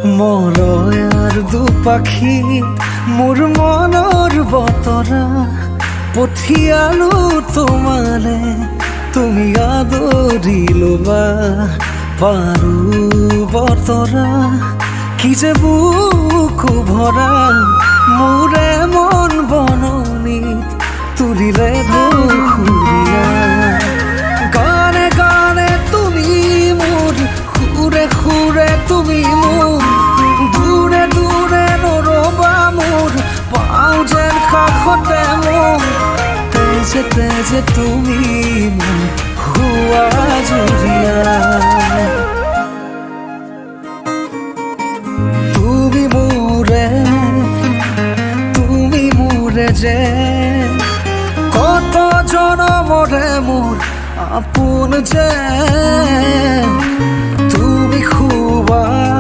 মৰয়াৰ দুপাখি মোৰ মনৰ বতৰা পঠিয়ালো তোমালে তুমি আদৰি ল'বা পাৰো বতৰা কি যে বুকু ভৰা মোৰে মন বননিত তুলিলে ধুৰীয়া গানে গানে তুমি মোৰ সুৰে সুৰে তুমি মোৰ দূৰে দূৰে নৰবা মোৰ পাওঁ যেন কাষতে মোৰ তেজে তেজে তুমি মোৰ হোৱা জুৰীয়া তুমি মোৰে যে কত জনমৰে মোৰ আপোন যে তুমি খুবা